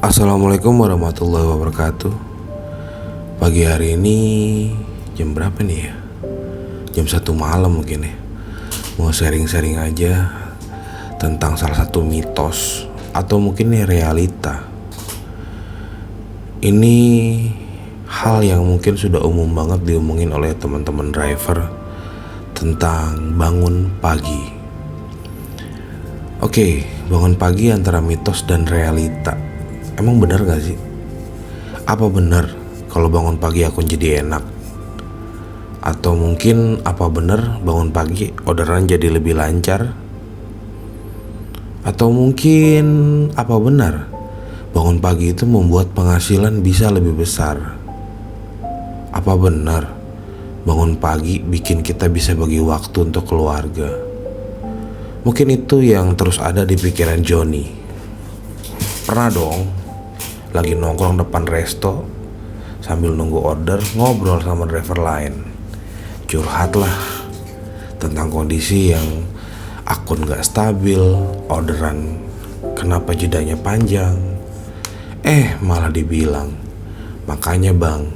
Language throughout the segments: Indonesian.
Assalamualaikum warahmatullahi wabarakatuh. Pagi hari ini jam berapa nih ya? Jam 1 malam mungkin ya. Mau sharing-sharing aja tentang salah satu mitos atau mungkin ini realita. Ini hal yang mungkin sudah umum banget diomongin oleh teman-teman driver tentang bangun pagi. Oke, bangun pagi antara mitos dan realita. Emang benar gak sih? Apa benar kalau bangun pagi akun jadi enak? Atau mungkin apa benar bangun pagi orderan jadi lebih lancar? Atau mungkin apa benar bangun pagi itu membuat penghasilan bisa lebih besar? Apa benar bangun pagi bikin kita bisa bagi waktu untuk keluarga? Mungkin itu yang terus ada di pikiran Johnny. Pernah dong lagi nongkrong depan resto sambil nunggu order, ngobrol sama driver lain, curhat lah tentang kondisi yang akun gak stabil, orderan kenapa jedanya panjang. Malah dibilang, makanya bang,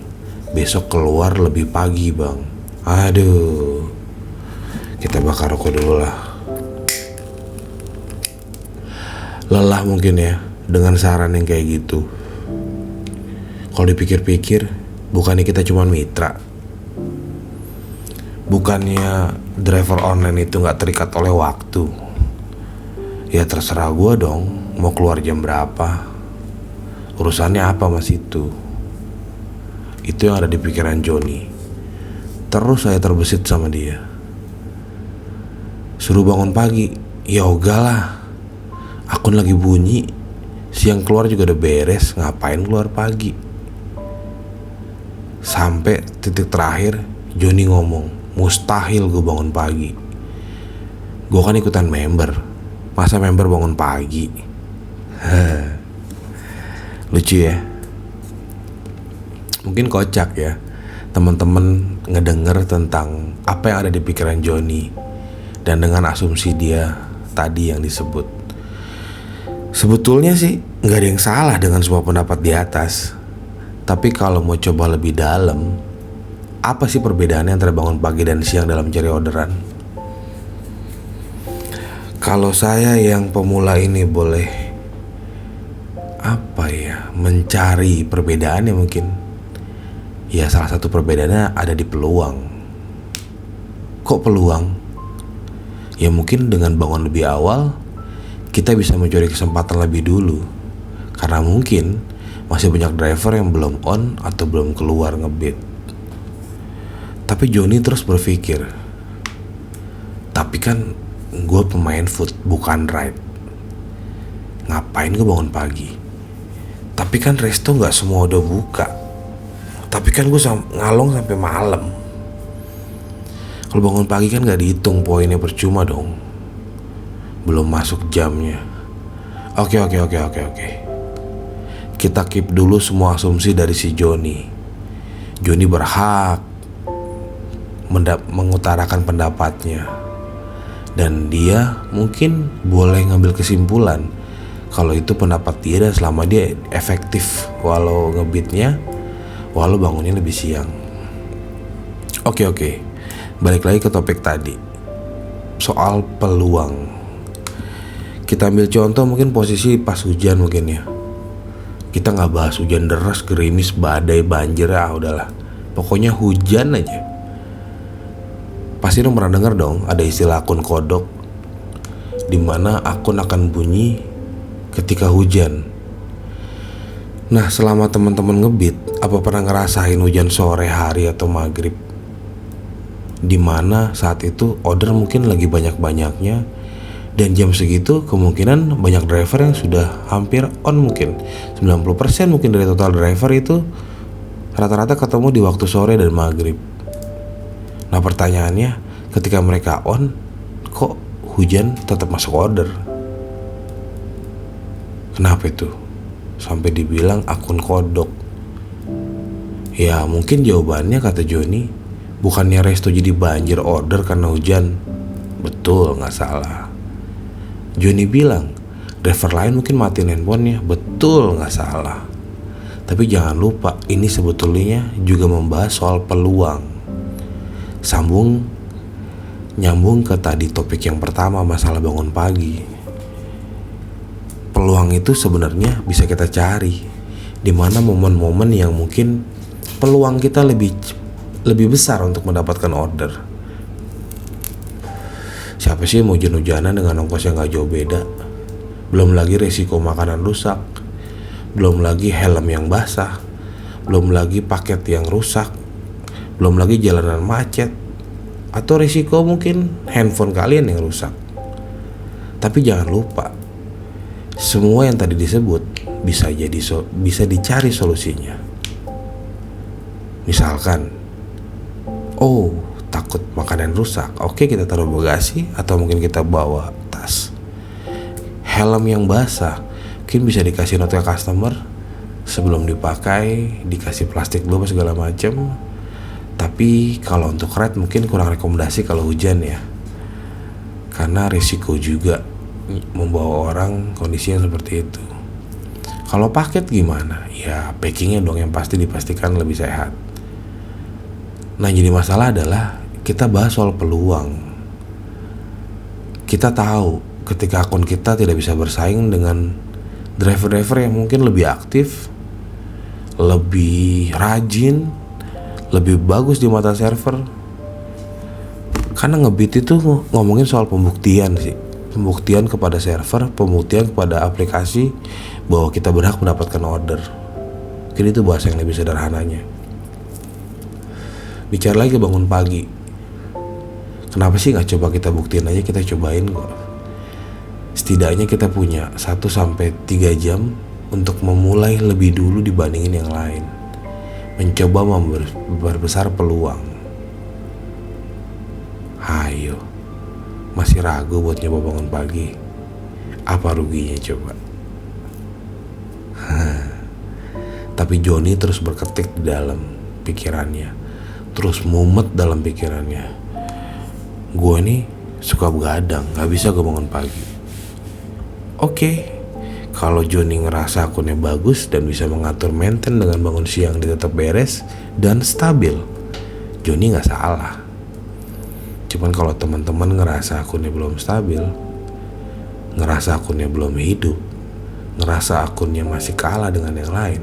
besok keluar lebih pagi bang. Aduh, kita bakar rokok dulu lah. Lelah mungkin ya dengan saran yang kayak gitu. Kalau dipikir-pikir, bukannya kita cuma mitra, bukannya driver online itu gak terikat oleh waktu. Ya terserah gue dong mau keluar jam berapa, urusannya apa mas itu. Itu yang ada di pikiran Johnny. Terus saya terbesit sama dia. Suruh bangun pagi, ya ogah lah, akun lagi bunyi, siang keluar juga udah beres, ngapain keluar pagi. Sampai titik terakhir Johnny ngomong, mustahil gue bangun pagi. Gue kan ikutan member, masa member bangun pagi? Lucu ya. Mungkin kocak ya teman-teman ngedenger tentang apa yang ada di pikiran Johnny dan dengan asumsi dia tadi yang disebut. Sebetulnya sih gak ada yang salah dengan semua pendapat di atas. Tapi kalau mau coba lebih dalam, apa sih perbedaannya antara bangun pagi dan siang dalam cari orderan? Kalau saya yang pemula ini boleh mencari perbedaannya mungkin. Ya salah satu perbedaannya ada di peluang. Kok peluang? Ya mungkin dengan bangun lebih awal kita bisa mencuri kesempatan lebih dulu. Karena mungkin masih banyak driver yang belum on atau belum keluar ngebit. Tapi Johnny terus berpikir, tapi kan gue pemain food bukan ride, ngapain gue bangun pagi? Tapi kan resto gak semua udah buka. Tapi kan gue ngalong sampai malam. Kalau bangun pagi kan gak dihitung poinnya, percuma dong, belum masuk jamnya. Oke. Kita keep dulu semua asumsi dari si Johnny. Johnny berhak mengutarakan pendapatnya. Dan dia mungkin boleh ngambil kesimpulan kalau itu pendapat dia dan selama dia efektif walau ngebitnya, walau bangunnya lebih siang. Oke. Balik lagi ke topik tadi, soal peluang. Kita ambil contoh mungkin posisi pas hujan mungkin ya. Kita gak bahas hujan deras, gerimis, badai, banjir, udahlah. Pokoknya hujan aja. Pasti dong pernah dengar dong ada istilah akun kodok, dimana akun akan bunyi ketika hujan. Nah selama teman-teman ngebit, apa pernah ngerasain hujan sore hari atau maghrib? Dimana saat itu order mungkin lagi banyak-banyaknya, dan jam segitu kemungkinan banyak driver yang sudah hampir on, mungkin 90% mungkin dari total driver itu rata-rata ketemu di waktu sore dan maghrib. Nah pertanyaannya, ketika mereka on, kok hujan tetap masuk order? Kenapa itu? Sampai dibilang akun kodok. Ya mungkin jawabannya kata Johnny, bukannya resto jadi banjir order karena hujan. Betul, gak salah. Johnny bilang Driver lain mungkin matiin handphonenya, betul, nggak salah. Tapi jangan lupa, ini sebetulnya juga membahas soal peluang. Nyambung ke tadi topik yang pertama, masalah bangun pagi. Peluang itu sebenarnya bisa kita cari di mana momen-momen yang mungkin peluang kita lebih besar untuk mendapatkan order. Siapa sih mau hujan-hujanan dengan ongkos yang gak jauh beda? Belum lagi resiko makanan rusak, belum lagi helm yang basah, belum lagi paket yang rusak, belum lagi jalanan macet, atau risiko mungkin handphone kalian yang rusak. Tapi jangan lupa, semua yang tadi disebut bisa dicari solusinya. Misalkan, takut makanan rusak, oke, kita taruh bagasi atau mungkin kita bawa tas. Helm yang basah mungkin bisa dikasih note ke customer sebelum dipakai, dikasih plastik dulu segala macam. Tapi kalau untuk ride mungkin kurang rekomendasi kalau hujan ya, karena risiko juga membawa orang kondisi yang seperti itu. Kalau paket gimana? Ya packingnya dong yang pasti dipastikan lebih sehat. Nah, jadi masalah adalah kita bahas soal peluang. Kita tahu ketika akun kita tidak bisa bersaing dengan driver-driver yang mungkin lebih aktif, lebih rajin, lebih bagus di mata server. Karena Ngebeat itu ngomongin soal pembuktian sih. Pembuktian kepada server, pembuktian kepada aplikasi bahwa kita berhak mendapatkan order. Mungkin itu bahasa yang lebih sederhananya. Bicara lagi bangun pagi. Kenapa sih gak coba kita buktiin aja, kita cobain kok. Setidaknya kita punya 1-3 jam untuk memulai lebih dulu dibandingin yang lain. Mencoba memperbesar peluang. Hayo, masih ragu buat nyoba bangun pagi? Apa ruginya coba? Tapi Joni terus berketik di dalam pikirannya, terus mumet dalam pikirannya. Gue nih suka begadang, gak bisa gue bangun pagi. Oke, kalau Joni ngerasa akunnya bagus dan bisa mengatur maintain dengan bangun siang dia tetap beres dan stabil, Joni gak salah. Cuman kalau teman-teman ngerasa akunnya belum stabil, ngerasa akunnya belum hidup, ngerasa akunnya masih kalah dengan yang lain,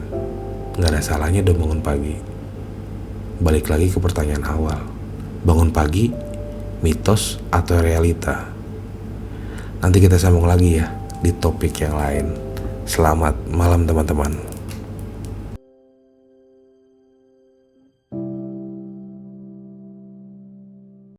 gak ada salahnya dong bangun pagi. Balik lagi ke pertanyaan awal, bangun pagi mitos atau realita? Nanti kita sambung lagi ya di topik yang lain. Selamat malam teman-teman.